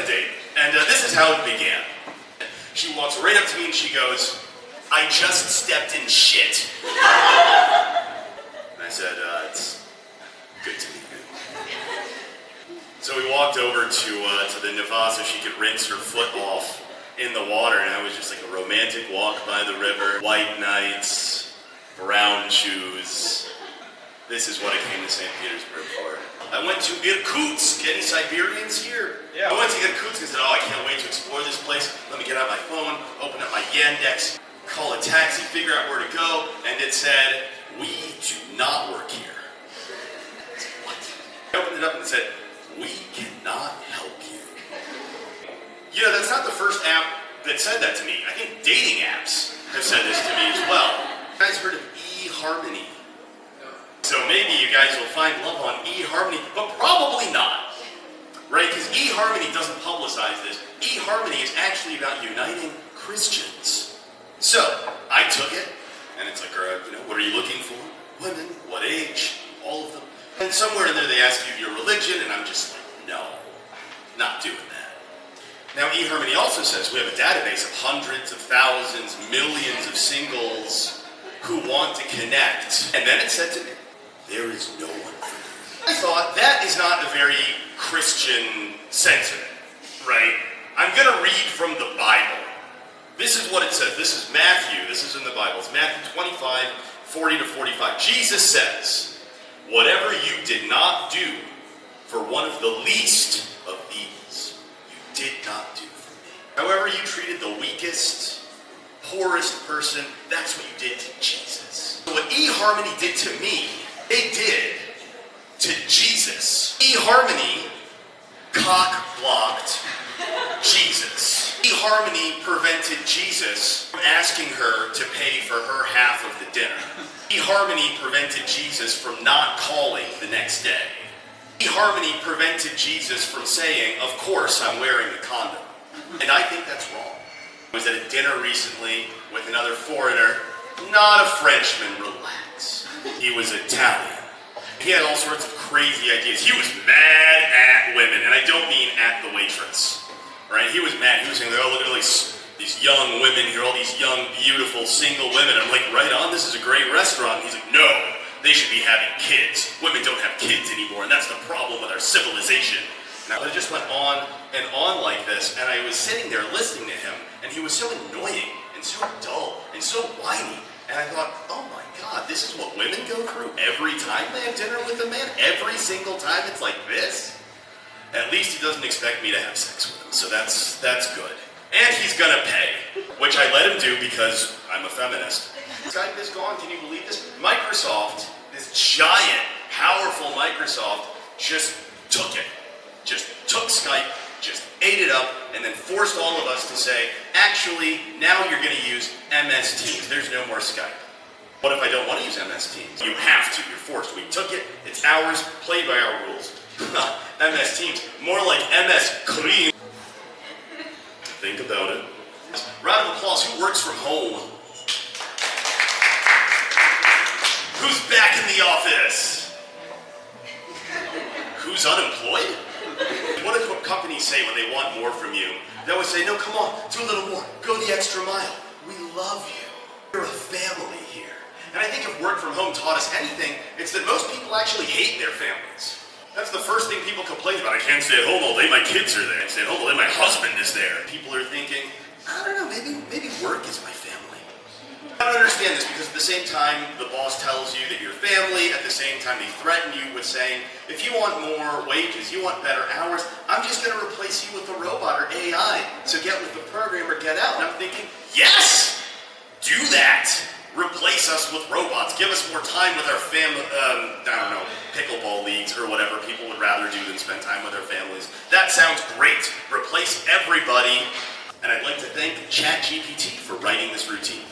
a date, and this is how it began. She walks right up to me and she goes, "I just stepped in shit." And I said, "It's good to meet you." So we walked over to the Neva so she could rinse her foot off in the water, and it was just like a romantic walk by the river. White nights, brown shoes. This is what I came to St. Petersburg for. I went to Irkutsk. Any Siberians here? Yeah. I went to Irkutsk and said, "Oh, I can't wait to explore this place. Let me get out my phone, open up my Yandex, call a taxi, figure out where to go." And it said, "We do not work here." I said, "What?" I opened it up and it said, "We cannot help you." You know, that's not the first app that said that to me. I think dating apps have said this to me as well. You guys heard of eHarmony? So maybe you guys will find love on eHarmony, but probably not, right? Because eHarmony doesn't publicize this. eHarmony is actually about uniting Christians. So I took it, and it's like, what are you looking for? Women, what age, all of them. And somewhere in there they ask you your religion, and I'm just like, no, not doing that. Now eHarmony also says we have a database of hundreds of thousands, millions of singles who want to connect. And then it said to me, "There is no one for you." I thought, that is not a very Christian sentiment, right? I'm going to read from the Bible. This is what it says. This is Matthew. This is in the Bible. It's Matthew 25, 40 to 45. Jesus says, "Whatever you did not do for one of the least of these, you did not do for me." However you treated the weakest, poorest person, that's what you did to Jesus. So what eHarmony did to me, they did to Jesus. eHarmony cock-blocked Jesus. eHarmony prevented Jesus from asking her to pay for her half of the dinner. eHarmony prevented Jesus from not calling the next day. eHarmony prevented Jesus from saying, "Of course I'm wearing a condom." And I think that's wrong. I was at a dinner recently with another foreigner, not a Frenchman, relax. He was Italian. He had all sorts of crazy ideas. He was mad at women, and I don't mean at the waitress, right? He was mad. He was saying, "Oh, look at all these young women here, all these young, beautiful, single women." I'm like, right on, this is a great restaurant. And he's like, "No, they should be having kids. Women don't have kids anymore, and that's the problem with our civilization." Now, it just went on and on like this, and I was sitting there listening to him, and he was so annoying, and so dull, and so whiny. And I thought, oh my God, this is what women go through every time they have dinner with a man? Every single time it's like this? At least he doesn't expect me to have sex with him, so that's good. And he's gonna pay, which I let him do because I'm a feminist. Skype is gone, can you believe this? Microsoft, this giant, powerful Microsoft, just took it. Just took Skype, just ate it up, and then forced all of us to say, actually, now you're going to use MS Teams. There's no more Skype. What if I don't want to use MS Teams? You have to. You're forced. We took it. It's ours. Played by our rules. MS Teams. More like MS Cream. Think about it. Round of applause. Who works from home? Who's back in the office? Who's unemployed? What do companies say when they want more from you? They always say, "No, come on, do a little more. Go the extra mile. We love you. You're a family here." And I think if work from home taught us anything, it's that most people actually hate their families. That's the first thing people complain about. "I can't stay at home all day, my kids are there. I can't stay at home all day, my husband is there." People are thinking, I don't know, maybe work is my family. I don't understand this because at the same time the boss tells you that you're family, at the same time they threaten you with saying, if you want more wages, you want better hours, I'm just going to replace you with a robot or AI. So get with the program or get out. And I'm thinking, yes, do that. Replace us with robots. Give us more time with our family, I don't know, pickleball leagues or whatever people would rather do than spend time with their families. That sounds great. Replace everybody. And I'd like to thank ChatGPT for writing this routine.